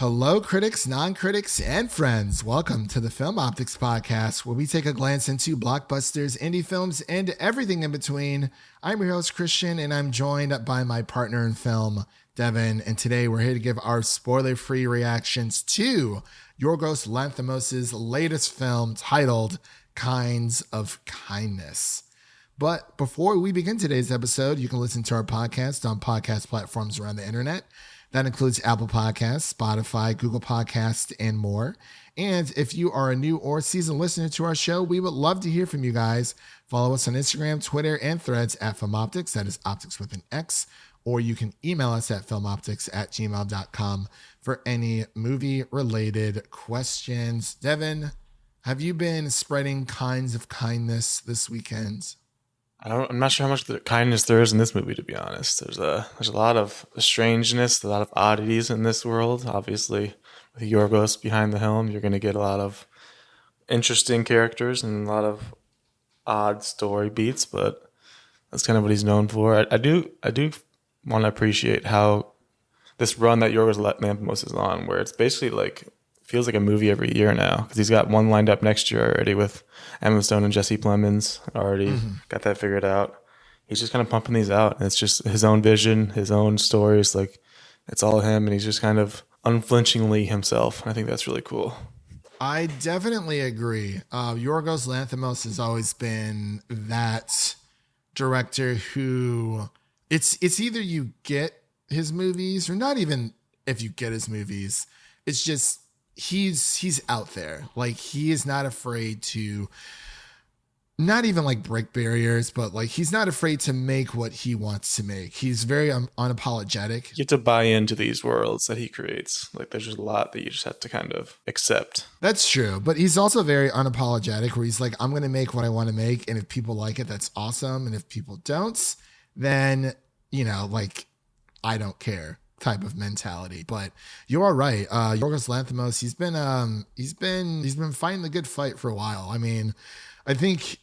Hello, critics, non-critics, and friends. Welcome to the Film Optix podcast, where we take a glance into blockbusters, indie films, and everything in between. I'm your host, Christian, and I'm joined by my partner in film, Devin. And today we're here to give our spoiler-free reactions to Yorgos Lanthimos' latest film titled Kinds of Kindness. But before we begin today's episode, you can listen to our podcast on podcast platforms around the internet. That includes Apple Podcasts, Spotify, Google Podcasts, and more. And if you are a new or seasoned listener to our show, we would love to hear from you guys. Follow us on Instagram, Twitter, and Threads at FilmOptix. That is Optix with an X. Or you can email us at filmoptix@gmail.com for any movie-related questions. Devin, have you been spreading kinds of kindness this weekend? I'm not sure how much kindness there is in this movie, to be honest. There's a lot of strangeness, a lot of oddities in this world. Obviously, with Yorgos behind the helm, you're going to get a lot of interesting characters and a lot of odd story beats, but that's kind of what he's known for. I do want to appreciate how this run that Yorgos Lanthimos is on, where it's basically like feels like a movie every year now, because he's got one lined up next year already with Emma Stone and Jesse Plemons. Already got that figured out. He's just kind of pumping these out, and it's just his own vision, his own stories. Like, it's all him, and he's just kind of unflinchingly himself. And I think that's really cool. I definitely agree. Yorgos Lanthimos has always been that director who it's either you get his movies, or not even if you get his movies. It's just he's out there. Like, he is not afraid to not even like break barriers, but like he's not afraid to make what he wants to make. He's very unapologetic. You have to buy into these worlds that he creates. Like, there's just a lot that you just have to kind of accept. That's true. But he's also very unapologetic, where he's like, I'm going to make what I want to make. And if people like it, that's awesome. And if people don't, then, like, I don't care type of mentality. But you are right. Yorgos Lanthimos, he's been fighting the good fight for a while. I mean, I think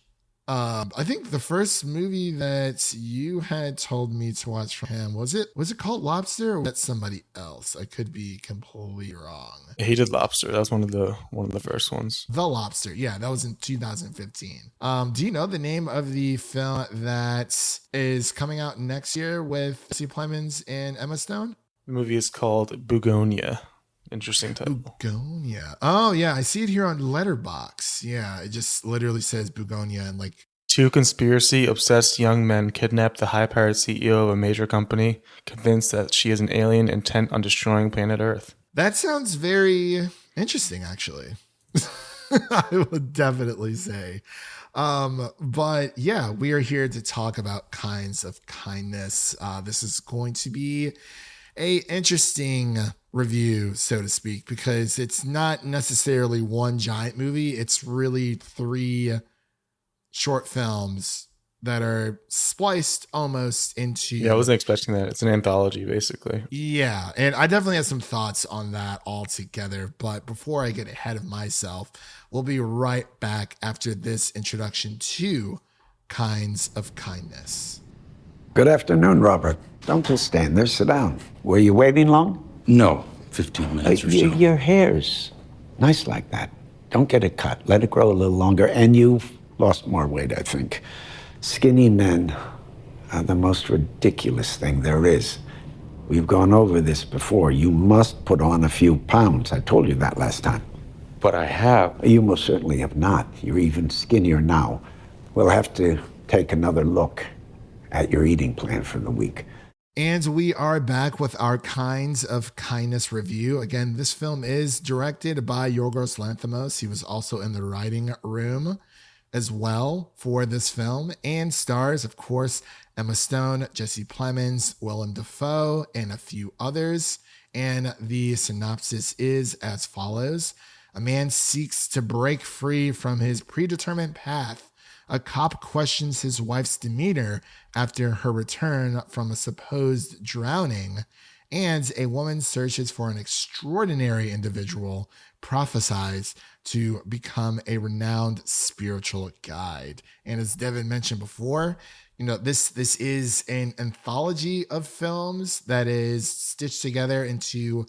the first movie that you had told me to watch from him, was it called Lobster, or was that somebody else? I could be completely wrong. He did Lobster. That was one of the first ones. The Lobster. Yeah, that was in 2015. Do you know the name of the film that is coming out next year with Jesse Plemons and Emma Stone? The movie is called Bugonia. Interesting title. Bugonia. Oh, yeah. I see it here on Letterboxd. Yeah, it just literally says Bugonia, and like, two conspiracy-obsessed young men kidnap the high-powered CEO of a major company, convinced that she is an alien intent on destroying planet Earth. That sounds very interesting, actually. I would definitely say. But yeah, we are here to talk about kinds of kindness. This is going to be a interesting review, so to speak, because it's not necessarily one giant movie. It's really three short films that are spliced almost into... Yeah, I wasn't expecting that. It's an anthology, basically. Yeah, and I definitely have some thoughts on that altogether. But before I get ahead of myself, we'll be right back after this introduction to Kinds of Kindness. Good afternoon, Robert. Don't just stand there. Sit down. Were you waiting long? No, 15 minutes or so. Your hair's nice like that. Don't get it cut. Let it grow a little longer. And you've lost more weight, I think. Skinny men are the most ridiculous thing there is. We've gone over this before. You must put on a few pounds. I told you that last time. But I have. You most certainly have not. You're even skinnier now. We'll have to take another look at your eating plan for the week. And we are back with our Kinds of Kindness review. Again, this film is directed by Yorgos Lanthimos. He was also in the writing room as well for this film, and stars, of course, Emma Stone, Jesse Plemons, Willem Dafoe, and a few others. And the synopsis is as follows. A man seeks to break free from his predetermined path. A cop questions his wife's demeanor after her return from a supposed drowning, and a woman searches for an extraordinary individual prophesies to become a renowned spiritual guide. And as Devin mentioned before, this is an anthology of films that is stitched together into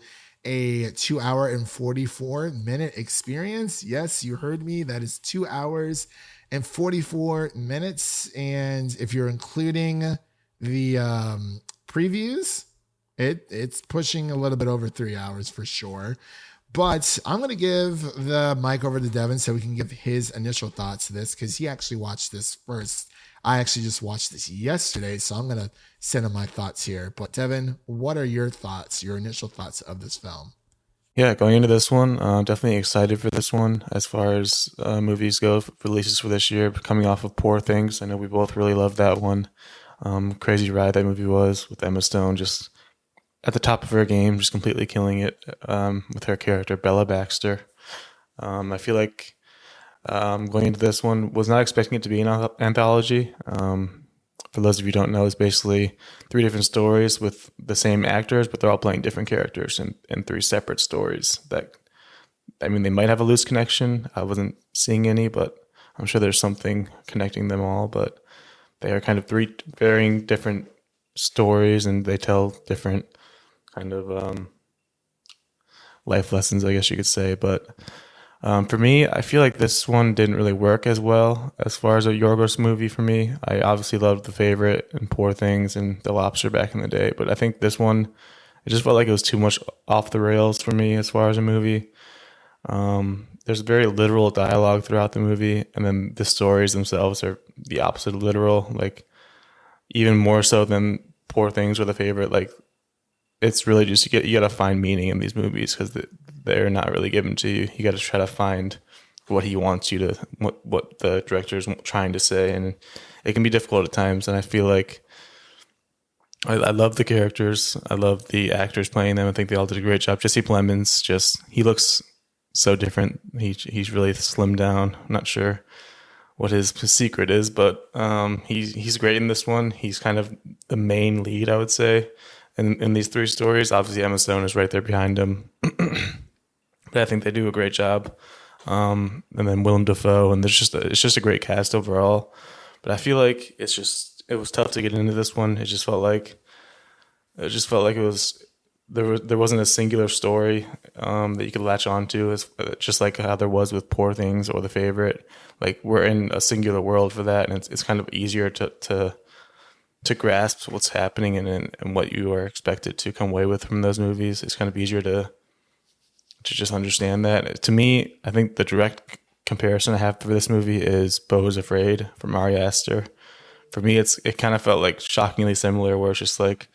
a 2 hour and 44-minute experience. Yes, you heard me. That is 2 hours and 44 minutes. And if you're including the previews, it's pushing a little bit over 3 hours for sure. But I'm going to give the mic over to Devin so we can give his initial thoughts to this, because he actually watched this first. I actually just watched this yesterday, so I'm going to send him my thoughts here. But Devin, what are your thoughts, your initial thoughts of this film? Yeah, going into this one, definitely excited for this one as far as movies go, releases for this year. Coming off of Poor Things, I know we both really loved that one. Crazy ride that movie was, with Emma Stone just at the top of her game, just completely killing it with her character, Bella Baxter. I feel like going into this one, was not expecting it to be an anthology. For those of you who don't know, it's basically 3 different stories with the same actors, but they're all playing different characters in 3 separate stories. That, I mean, they might have a loose connection. I wasn't seeing any, but I'm sure there's something connecting them all. But they are kind of 3 varying different stories, and they tell different kind of life lessons, I guess you could say. But for me, I feel like this one didn't really work as well as far as a Yorgos movie for me. I obviously loved The Favorite and Poor Things and The Lobster back in the day, but I think this one, it just felt like it was too much off the rails for me as far as a movie. There's very literal dialogue throughout the movie, and then the stories themselves are the opposite of literal, like even more so than Poor Things or The Favorite. Like, it's really just you got to find meaning in these movies, because they're not really given to you. You got to try to find what he wants you to, what the director is trying to say, and it can be difficult at times. And I feel like I love the characters. I love the actors playing them. I think they all did a great job. Jesse Plemons, he looks so different. He's really slimmed down. I'm not sure what his secret is, but he's great in this one. He's kind of the main lead, I would say, in these 3 stories. Obviously, Emma Stone is right there behind him. But I think they do a great job. And then Willem Dafoe, and it's just a great cast overall. But I feel like it was tough to get into this one. It just felt like it was there wasn't a singular story that you could latch onto. It's just like how there was with Poor Things or The Favorite. Like, we're in a singular world for that, and it's kind of easier to grasp what's happening and what you are expected to come away with from those movies. It's kind of easier to just understand that. To me, I think the direct comparison I have for this movie is Beau is Afraid from Ari Aster. For me, it kind of felt like shockingly similar, where it's just like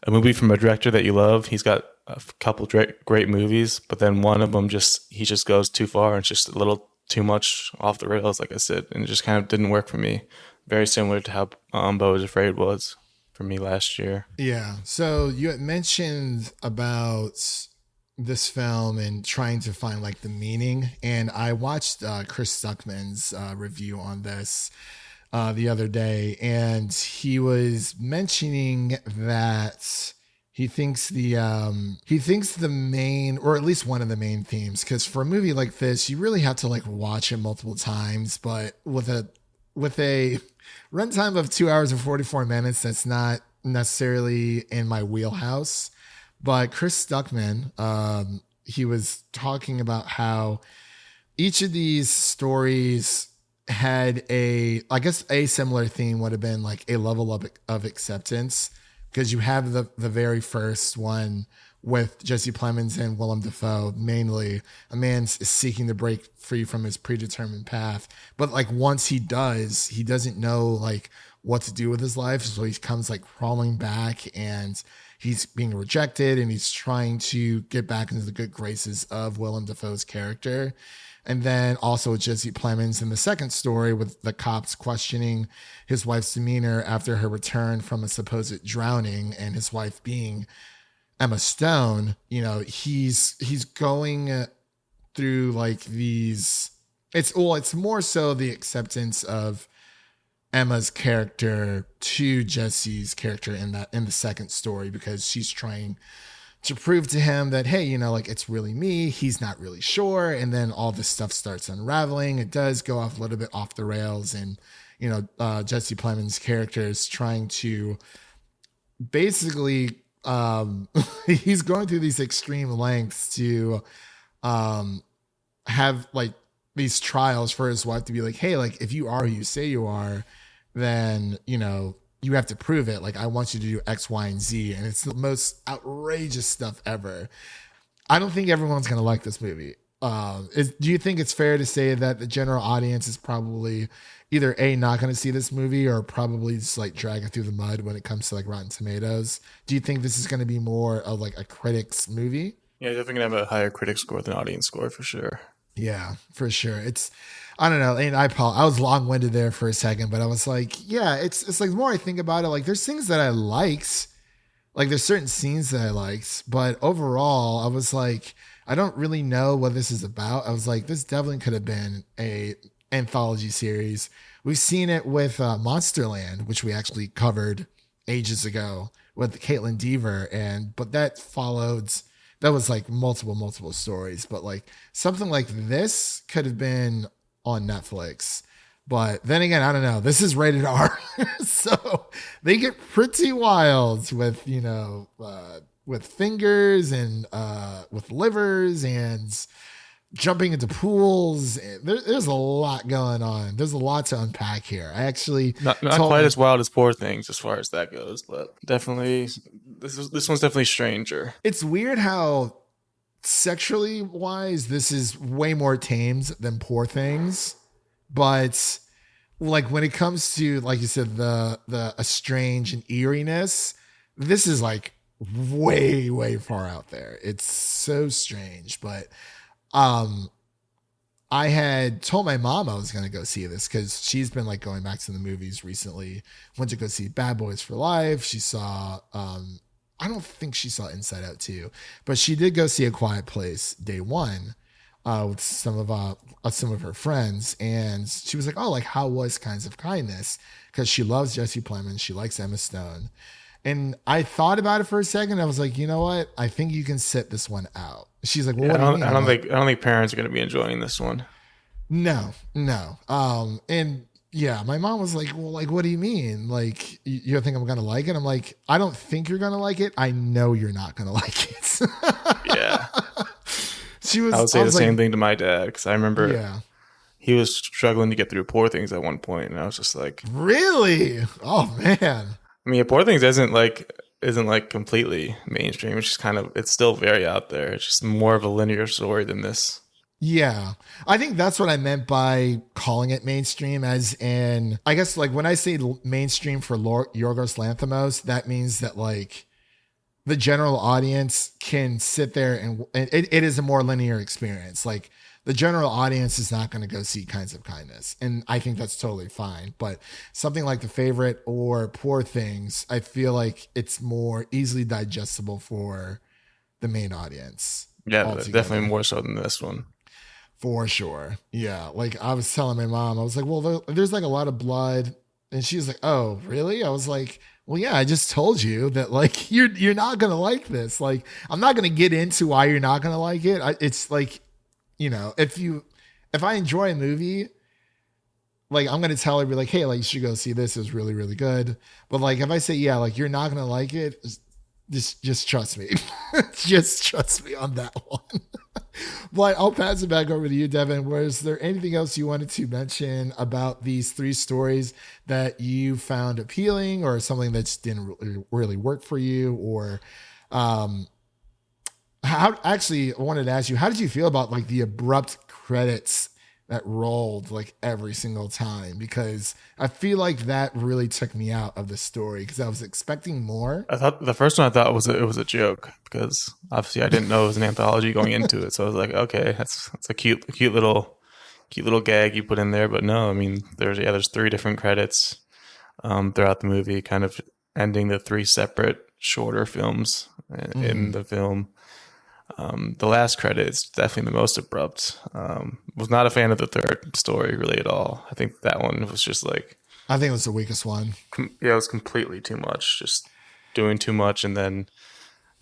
a movie from a director that you love. He's got a couple great movies, but then one of them he just goes too far, and it's just a little too much off the rails, like I said, and it just kind of didn't work for me. Very similar to how Beau is Afraid was for me last year. Yeah. So you had mentioned about this film and trying to find like the meaning, and I watched Chris Stuckman's review on this the other day, and he was mentioning that he thinks the main, or at least one of the main themes, because for a movie like this, you really have to like watch it multiple times, but with a runtime of 2 hours and 44 minutes, that's not necessarily in my wheelhouse. But Chris Stuckman, he was talking about how each of these stories had a similar theme would have been like a level of acceptance, because you have the very first one with Jesse Plemons and Willem Dafoe. Mainly, a man seeking to break free from his predetermined path, but like once he does, he doesn't know like what to do with his life, so he comes like crawling back, and he's being rejected, and he's trying to get back into the good graces of Willem Dafoe's character. And then also Jesse Plemons in the second story, with the cops questioning his wife's demeanor after her return from a supposed drowning, and his wife being Emma Stone. You know, he's going through like these. It's more so the acceptance of Emma's character to Jesse's character in the second story, because she's trying to prove to him that, hey, you know, like it's really me. He's not really sure. And then all this stuff starts unraveling. It does go off a little bit off the rails. And, you know, Jesse Plemons' character is trying to basically he's going through these extreme lengths to have like these trials for his wife to be like, hey, like if you are who you say you are, then you have to prove it. Like I want you to do X, Y, and Z, and it's the most outrageous stuff ever. I don't think everyone's gonna like this movie. Do you think it's fair to say that the general audience is probably either not going to see this movie or probably just like dragging through the mud when it comes to like Rotten Tomatoes? Do you think this is going to be more of like a critic's movie? Yeah, definitely gonna have a higher critic score than audience score for sure. Yeah, for sure. I don't know. And I was long winded there for a second, but I was like, yeah, it's like the more I think about it, like there's things that I liked, like there's certain scenes that I liked, but overall I was like, I don't really know what this is about. I was like, this definitely could have been a anthology series. We've seen it with Monsterland, which we actually covered ages ago with Caitlin Dever, but that was like multiple stories. But like something like this could have been on Netflix. But then again, I don't know. This is rated R, so they get pretty wild with with fingers and with livers and jumping into pools. There's a lot going on. There's a lot to unpack here. I actually not quite as wild as Poor Things as far as that goes, but definitely this one's definitely stranger. It's weird how sexually wise this is way more tamed than Poor Things, but like when it comes to, like you said, the strange and eeriness, this is like way far out there. It's so strange. But I had told my mom I was going to go see this because she's been like going back to the movies recently. Went to go see Bad Boys for Life. She saw I don't think she saw Inside Out 2, but she did go see A Quiet Place day one with some of her friends, and she was like, oh, like how was Kinds of Kindness, because she loves Jesse Plemons, she likes Emma Stone. And I thought about it for a second. I was like, you know what? I think you can sit this one out. She's like, well, what do you mean? I don't think parents are going to be enjoying this one. No. And yeah, my mom was like, well, like, what do you mean? Like, you think I'm going to like it? I'm like, I don't think you're going to like it. I know you're not going to like it. Yeah. I would say the same thing to my dad, because I remember he was struggling to get through Poor Things at one point, and I was just like, really? Oh man. I mean, Poor Things isn't like completely mainstream. It's just it's still very out there. It's just more of a linear story than this. Yeah. I think that's what I meant by calling it mainstream, as in, I guess like when I say mainstream for Yorgos Lanthimos, that means that like the general audience can sit there and it is a more linear experience. Like the general audience is not going to go see Kinds of Kindness. And I think that's totally fine. But something like The Favorite or Poor Things, I feel like it's more easily digestible for the main audience. Yeah, altogether. Definitely more so than this one. For sure. Yeah. Like I was telling my mom, I was like, well, there's like a lot of blood. And she was like, oh, really? I was like, well, yeah, I just told you that like, you're not going to like this. Like, I'm not going to get into why you're not going to like it. It's like, if I enjoy a movie, like I'm going to tell her, be like, hey, like you should go see this. It was really, really good. But like, if I say, yeah, like you're not going to like it, just trust me. Just trust me on that one. But I'll pass it back over to you, Devin. Was there anything else you wanted to mention about these three stories that you found appealing, or something that just didn't really work for you? Or I wanted to ask you, how did you feel about like the abrupt credits that rolled like every single time? Because I feel like that really took me out of the story, because I was expecting more. I thought the first one it was a joke, because obviously I didn't know it was an anthology going into it. So I was like, okay, that's a cute little gag you put in there. But no, I mean, there's three different credits throughout the movie, kind of ending the three separate shorter films in the film. The last credit is definitely the most abrupt. Was not a fan of the third story really at all. I think that one was just like, I think it was the weakest one. Yeah, it was completely too much, just doing too much, and then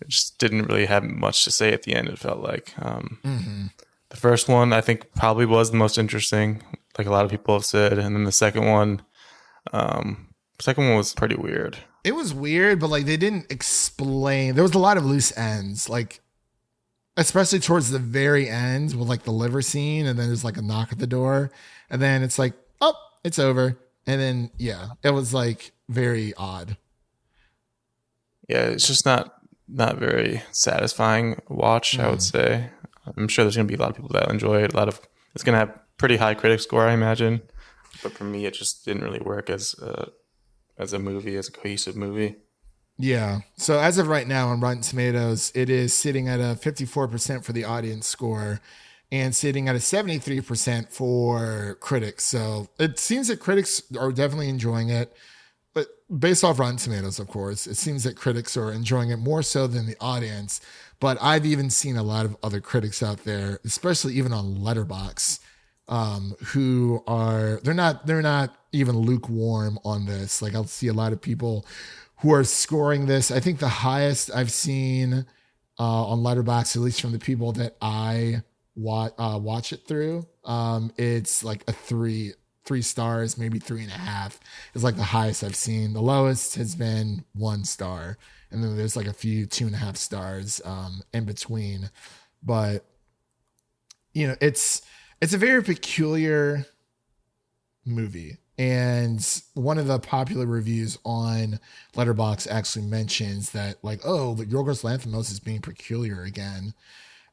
it just didn't really have much to say at the end. It felt like the first one I think probably was the most interesting, like a lot of people have said, and then the second one was pretty weird. it was weird, but like they didn't explain. There was a lot of loose ends, like especially towards the very end with like the liver scene, and then there's like a knock at the door, and then it's like, oh, it's over. And then yeah, it was like very odd. Yeah, it's just not very satisfying watch, I would say. I'm sure there's gonna be a lot of people that enjoy it. It's gonna have pretty high critic score, I imagine. But for me, it just didn't really work as a movie, as a cohesive movie. Yeah. So as of right now on Rotten Tomatoes, it is sitting at a 54% for the audience score and sitting at a 73% for critics. So it seems that critics are definitely enjoying it. But based off Rotten Tomatoes, of course, it seems that critics are enjoying it more so than the audience. But I've even seen a lot of other critics out there, especially even on Letterboxd, who are they're not even lukewarm on this. Like I'll see a lot of people who are scoring this. I think the highest I've seen on Letterboxd, at least from the people that I watch it through, it's like a three stars, maybe 3.5 is like the highest I've seen. The lowest has been 1 star, and then there's like a few 2.5 stars in between. But you know, it's a very peculiar movie. And one of the popular reviews on Letterboxd actually mentions that, like, oh, but Yorgos Lanthimos is being peculiar again.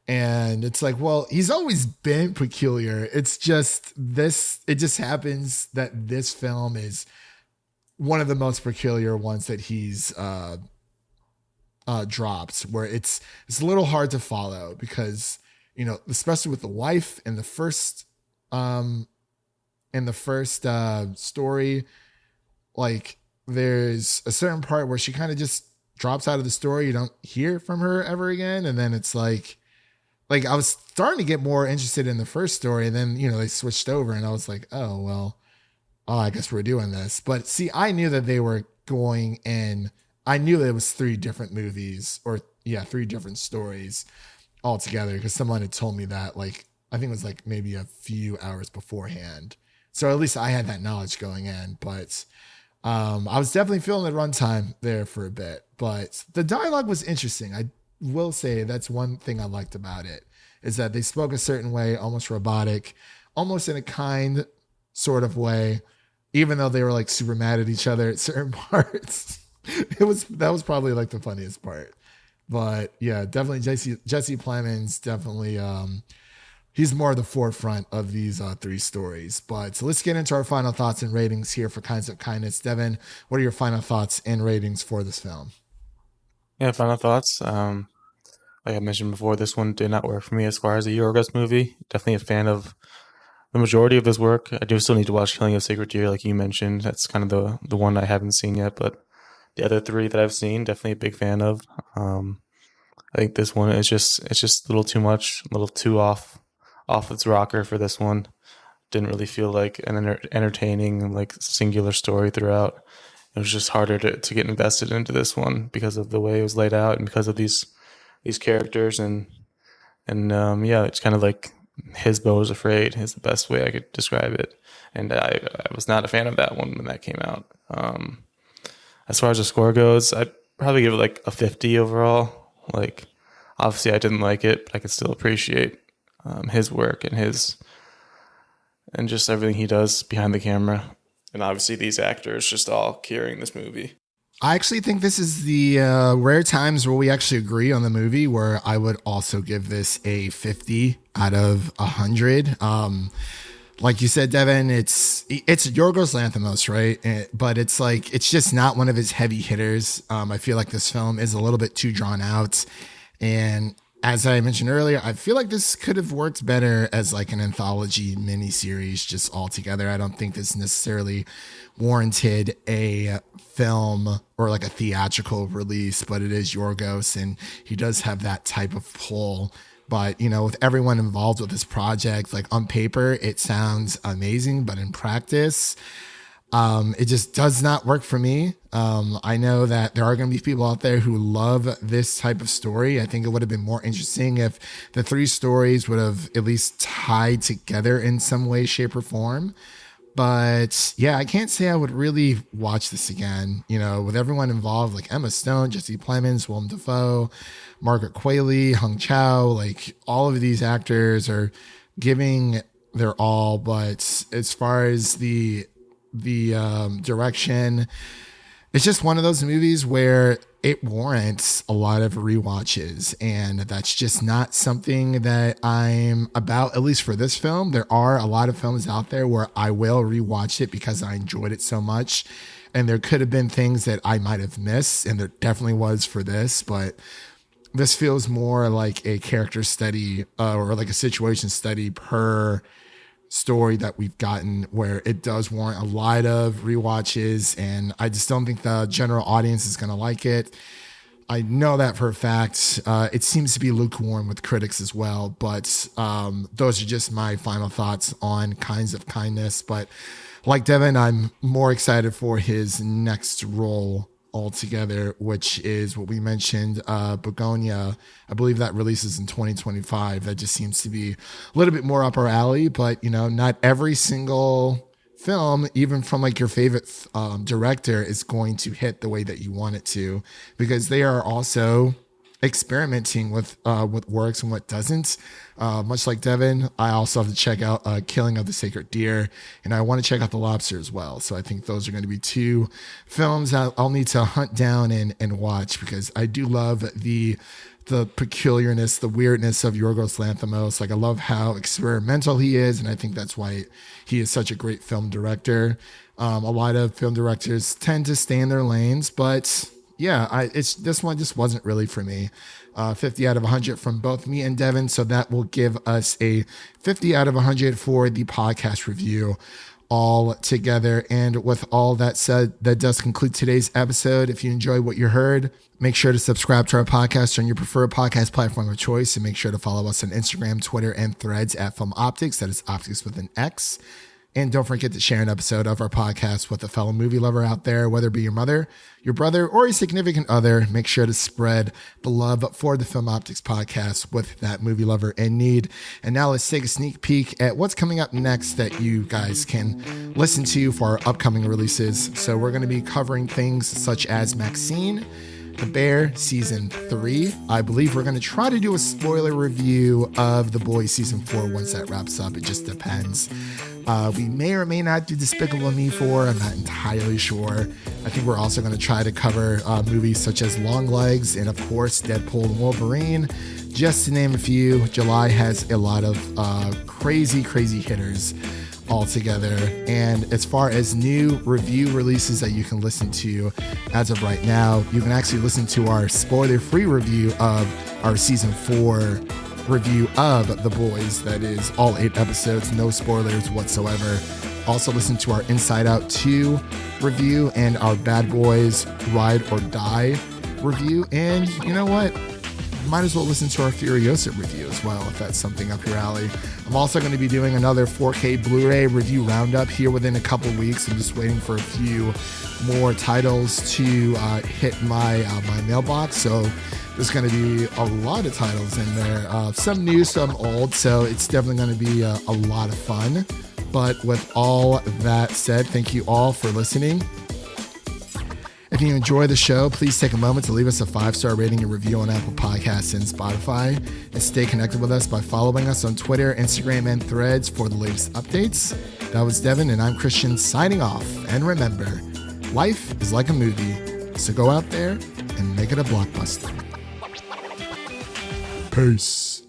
And it's like, well, he's always been peculiar. It's just this, it just happens that this film is one of the most peculiar ones that he's dropped, where it's a little hard to follow because, you know, especially with the wife in the first story, like there's a certain part where she kind of just drops out of the story. You don't hear from her ever again. And then it's like I was starting to get more interested in the first story, and then, you know, they switched over and I was like, oh, well, I guess we're doing this. But see, I knew that they were going in. I knew that it was 3 different movies, or 3 different stories altogether, because someone had told me that, like, I think it was like maybe a few hours beforehand. So at least I had that knowledge going in, but I was definitely feeling the runtime there for a bit. But the dialogue was interesting. I will say that's one thing I liked about it, is that they spoke a certain way, almost robotic, almost in a kind sort of way, even though they were like super mad at each other at certain parts. That was probably like the funniest part. But yeah, definitely Jesse Plemons, definitely he's more at the forefront of these 3 stories. But so let's get into our final thoughts and ratings here for Kinds of Kindness. Devin, what are your final thoughts and ratings for this film? Yeah, final thoughts. Like I mentioned before, this one did not work for me as far as the Yorgos movie. Definitely a fan of the majority of his work. I do still need to watch Killing of Sacred Deer, like you mentioned. That's kind of the one I haven't seen yet, but the other 3 that I've seen, definitely a big fan of. I think this one is just a little too much, a little too off its rocker for this one. Didn't really feel like an entertaining, like, singular story throughout. It was just harder to get invested into this one because of the way it was laid out and because of these characters and it's kind of like His Beau Was Afraid is the best way I could describe it. And I was not a fan of that one when that came out. As far as the score goes, I'd probably give it like a 50 overall. Like, obviously I didn't like it, but I could still appreciate his work and just everything he does behind the camera. And obviously these actors just all carrying this movie. I actually think this is the rare times where we actually agree on the movie, where I would also give this a 50 out of 100. Like you said, Devin, it's Yorgos Lanthimos, right? But it's like, it's just not one of his heavy hitters. I feel like this film is a little bit too drawn out. And as I mentioned earlier, I feel like this could have worked better as like an anthology miniseries just altogether. I don't think this necessarily warranted a film or like a theatrical release, but it is Yorgos and he does have that type of pull. But, you know, with everyone involved with this project, like on paper, it sounds amazing, but in practice, it just does not work for me. I know that there are going to be people out there who love this type of story. I think it would have been more interesting if the 3 stories would have at least tied together in some way, shape, or form. But yeah, I can't say I would really watch this again. You know, with everyone involved, like Emma Stone, Jesse Plemons, Willem Dafoe, Margaret Qualley, Hung Chow, like all of these actors are giving their all. But as far as the direction, it's just one of those movies where it warrants a lot of rewatches, and that's just not something that I'm about, at least for this film. There are a lot of films out there where I will rewatch it because I enjoyed it so much, and there could have been things that I might have missed, and there definitely was for this, but this feels more like a character study or like a situation study per story that we've gotten, where it does warrant a lot of rewatches, and I just don't think the general audience is going to like it. I know that for a fact. It seems to be lukewarm with critics as well, but those are just my final thoughts on Kinds of Kindness. But like Devin, I'm more excited for his next role altogether, which is what we mentioned, Begonia. I believe that releases in 2025. That just seems to be a little bit more up our alley, but you know, not every single film, even from like your favorite director, is going to hit the way that you want it to, because they are also experimenting with what works and what doesn't. Much like Devin, I also have to check out Killing of the Sacred Deer, and I want to check out The Lobster as well. So I think those are going to be two films that I'll need to hunt down and watch, because I do love the peculiarness, the weirdness of Yorgos Lanthimos. Like, I love how experimental he is, and I think that's why he is such a great film director. A lot of film directors tend to stay in their lanes, but yeah, this one just wasn't really for me. 50 out of 100 from both me and Devin. So that will give us a 50 out of 100 for the podcast review all together. And with all that said, that does conclude today's episode. If you enjoyed what you heard, make sure to subscribe to our podcast on your preferred podcast platform of choice, and make sure to follow us on Instagram, Twitter, and Threads at Film Optix. That is Optix with an X. And don't forget to share an episode of our podcast with a fellow movie lover out there, whether it be your mother, your brother, or a significant other. Make sure to spread the love for the Film Optix podcast with that movie lover in need. And now let's take a sneak peek at what's coming up next that you guys can listen to for our upcoming releases. So we're going to be covering things such as Maxine, The Bear Season 3. I believe we're going to try to do a spoiler review of The Boys Season 4 once that wraps up. It just depends. We may or may not do Despicable Me 4. I'm not entirely sure. I think we're also going to try to cover movies such as Long Legs and, of course, Deadpool and Wolverine, just to name a few. July has a lot of crazy hitters all together. And as far as new review releases that you can listen to as of right now, you can actually listen to our spoiler-free review of our Season 4 review of The Boys. That is all 8 episodes, no spoilers whatsoever. Also listen to our Inside Out 2 review and our Bad Boys Ride or Die review. And you know what? Might as well listen to our Furiosa review as well, if that's something up your alley. I'm also going to be doing another 4K Blu-ray review roundup here within a couple weeks. I'm just waiting for a few more titles to hit my mailbox. So there's going to be a lot of titles in there, some new, some old. So it's definitely going to be a lot of fun. But with all that said, thank you all for listening. If you enjoy the show, please take a moment to leave us a 5-star rating and review on Apple Podcasts and Spotify. And stay connected with us by following us on Twitter, Instagram, and Threads for the latest updates. That was Devin, and I'm Christian signing off. And remember, life is like a movie, so go out there and make it a blockbuster. Peace.